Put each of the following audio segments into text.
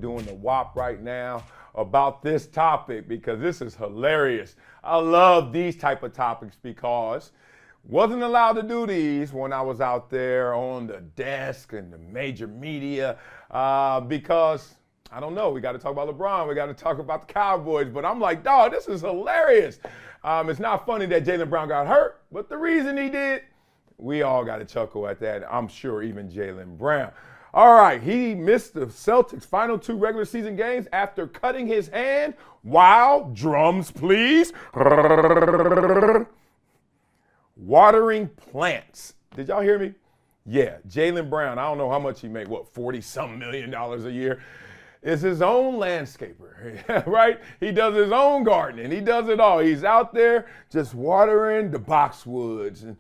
doing the WAP right now about this topic because this is hilarious. I love these type of topics because wasn't allowed to do these when I was out there on the desk and the major media because, I don't know, we got to talk about LeBron, we got to talk about the Cowboys, but I'm like, dog, this is hilarious. It's not funny that Jaylen Brown got hurt, but the reason he did, we all got to chuckle at that. I'm sure even Jaylen Brown. All right, he missed the Celtics' final 2 regular season games after cutting his hand while, drums please, watering plants. Did y'all hear me? Yeah, Jaylen Brown, I don't know how much he made, what, $40-something million a year? Is his own landscaper, right? He does his own gardening. He does it all. He's out there just watering the boxwoods and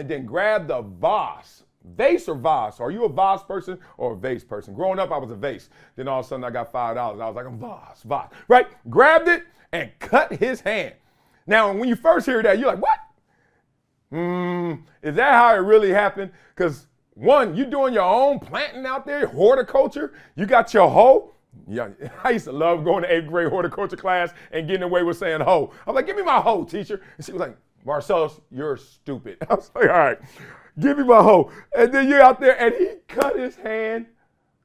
then grab the vase or vase. Are you a vase person or a vase person? Growing up, I was a vase. Then all of a sudden, I got $5. I was like, a vase, right? Grabbed it and cut his hand. Now, when you first hear that, you're like, what? Is that how it really happened? Because one, you doing your own planting out there, horticulture. You got your hoe. Yeah, I used to love going to 8th grade horticulture class and getting away with saying hoe. I was like, give me my hoe, teacher. And she was like, Marcellus, you're stupid. I was like, all right, give me my hoe. And then you're out there and he cut his hand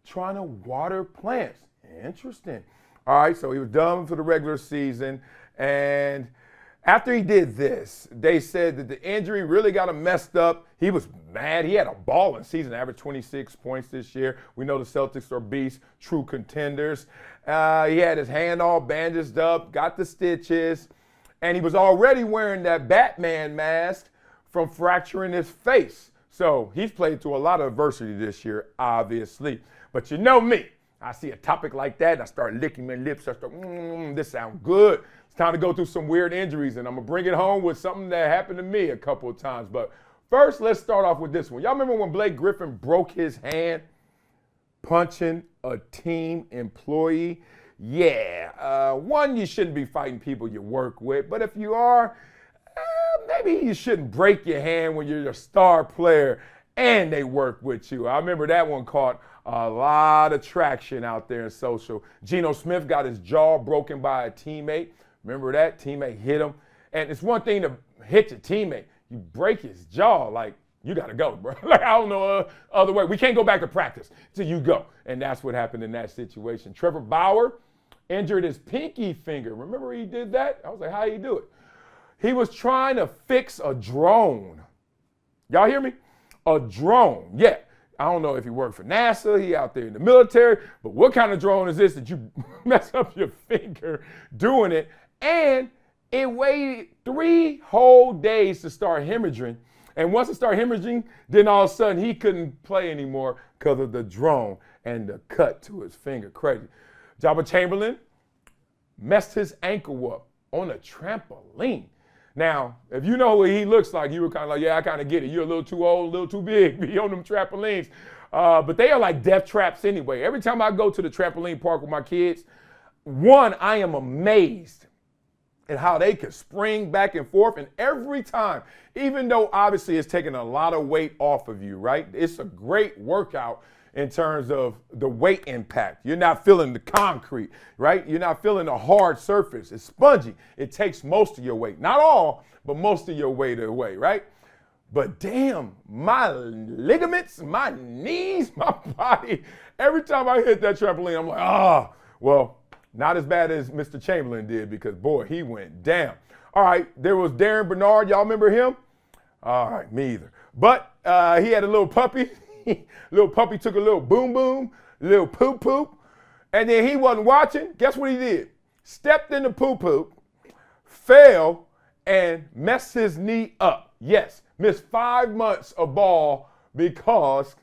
trying to water plants. Interesting. All right, so he was done for the regular season. And after he did this, they said that the injury really got him messed up. He was mad. He had a balling season, averaged 26 points this year. We know the Celtics are beasts, true contenders. He had his hand all bandaged up, got the stitches, and he was already wearing that Batman mask from fracturing his face. So he's played through a lot of adversity this year, obviously. But you know me. I see a topic like that, and I start licking my lips. I start, this sounds good. It's time to go through some weird injuries, and I'm going to bring it home with something that happened to me a couple of times. But first, let's start off with this one. Y'all remember when Blake Griffin broke his hand punching a team employee? Yeah, one, you shouldn't be fighting people you work with. But if you are, maybe you shouldn't break your hand when you're a star player and they work with you. I remember that one caught a lot of traction out there in social. Geno Smith got his jaw broken by a teammate. Remember that? Teammate hit him. And it's one thing to hit your teammate. You break his jaw, like, you got to go, bro. Like, I don't know other way. We can't go back to practice till you go. And that's what happened in that situation. Trevor Bauer injured his pinky finger. Remember he did that? I was like, how do you do it? He was trying to fix a drone. Y'all hear me? A drone. Yeah. I don't know if he worked for NASA, he out there in the military, but what kind of drone is this that you mess up your finger doing it? And it waited 3 whole days to start hemorrhaging. And once it started hemorrhaging, then all of a sudden he couldn't play anymore because of the drone and the cut to his finger. Crazy. Joba Chamberlain messed his ankle up on a trampoline. Now, if you know what he looks like, you were kind of like, yeah, I kind of get it. You're a little too old, a little too big to be on them trampolines. But they are like death traps anyway. Every time I go to the trampoline park with my kids, one, I am amazed at how they can spring back and forth. And every time, even though obviously it's taking a lot of weight off of you, right? It's a great workout in terms of the weight impact. You're not feeling the concrete, right? You're not feeling the hard surface. It's spongy. It takes most of your weight. Not all, but most of your weight away, right? But damn, my ligaments, my knees, my body, every time I hit that trampoline, I'm like, well, not as bad as Mr. Chamberlain did because, boy, he went down. All right, there was Darren Bernard. Y'all remember him? All right, me either. But he had a little puppy. Little puppy took a little boom boom, little poop poop, and then he wasn't watching. Guess what he did? Stepped in the poop poop, fell, and messed his knee up. Yes, missed 5 months of ball because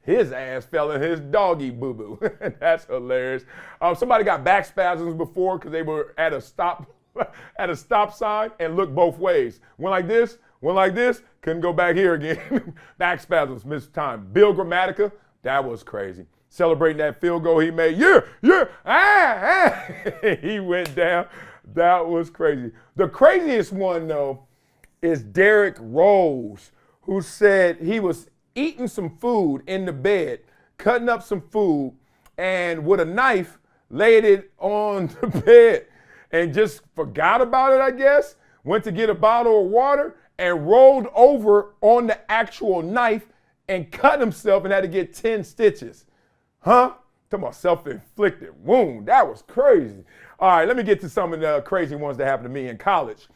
his ass fell in his doggy boo boo. That's hilarious. Somebody got back spasms before because they were at a stop sign and looked both ways. Went like this, couldn't go back here again. Back spasms, missed time. Bill Grammatica, that was crazy. Celebrating that field goal he made. He went down. That was crazy. The craziest one, though, is Derrick Rose, who said he was eating some food in the bed, cutting up some food, and with a knife laid it on the bed and just forgot about it, I guess. Went to get a bottle of water and rolled over on the actual knife and cut himself and had to get 10 stitches. Huh? Talking about self-inflicted wound. That was crazy. All right, let me get to some of the crazy ones that happened to me in college.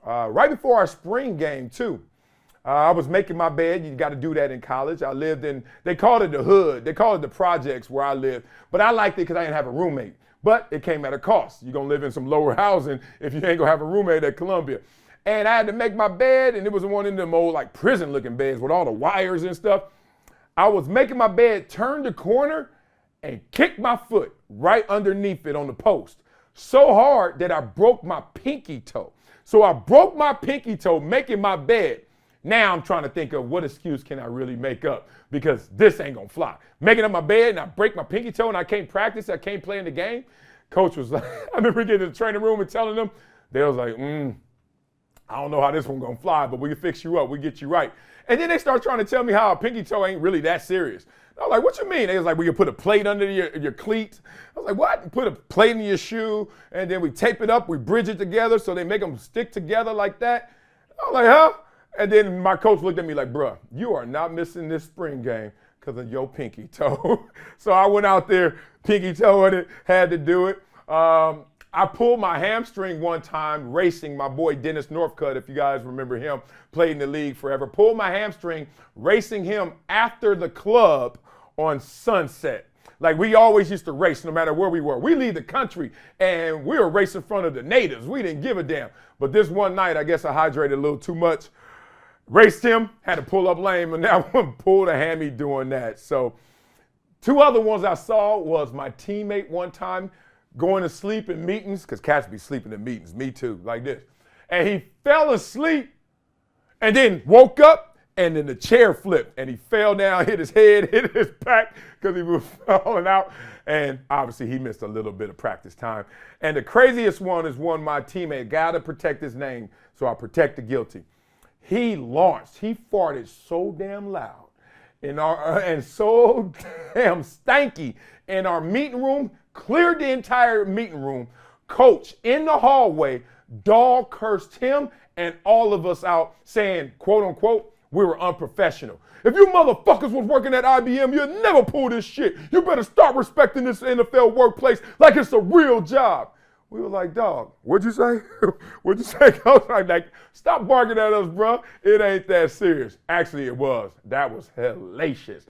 Right before our spring game, too. I was making my bed. You got to do that in college. I lived in, they called it the hood. They called it the projects where I lived. But I liked it because I didn't have a roommate. But it came at a cost. You're going to live in some lower housing if you ain't going to have a roommate at Columbia. And I had to make my bed, and it was one of them old like prison-looking beds with all the wires and stuff. I was making my bed, turned the corner, and kicked my foot right underneath it on the post. So hard that I broke my pinky toe. So I broke my pinky toe making my bed. Now I'm trying to think of what excuse can I really make up because this ain't gonna fly. Making up my bed and I break my pinky toe and I can't practice, I can't play in the game. Coach was like, I remember getting to the training room and telling them, they was like, I don't know how this one gonna fly, but we can fix you up, we get you right. And then they start trying to tell me how a pinky toe ain't really that serious. I was like, what you mean? They was like, we can put a plate under your cleats. I was like, what? Put a plate in your shoe, and then we tape it up, we bridge it together so they make them stick together like that. I was like, huh? And then my coach looked at me like, bruh, you are not missing this spring game because of your pinky toe. So I went out there, pinky toe in it, had to do it. I pulled my hamstring one time racing. My boy Dennis Northcutt, if you guys remember him, played in the league forever. Pulled my hamstring racing him after the club on Sunset. Like we always used to race no matter where we were. We leave the country and we were racing in front of the natives. We didn't give a damn. But this one night, I guess I hydrated a little too much. Raced him, had to pull up lane, and that one pulled a hammy doing that. So 2 other ones I saw was my teammate one time going to sleep in meetings, because cats be sleeping in meetings, me too, like this. And he fell asleep and then woke up and then the chair flipped and he fell down, hit his head, hit his back because he was falling out. And obviously he missed a little bit of practice time. And the craziest one is one my teammate, got to protect his name, so I protect the guilty. He farted so damn loud and so damn stanky in our meeting room, cleared the entire meeting room. Coach in the hallway, dog cursed him and all of us out saying, quote unquote, we were unprofessional. If you motherfuckers was working at IBM, you'd never pull this shit. You better start respecting this NFL workplace like it's a real job. We were like, dog, what'd you say? What'd you say? Coach? Like, stop barking at us, bro. It ain't that serious. Actually, it was. That was hellacious.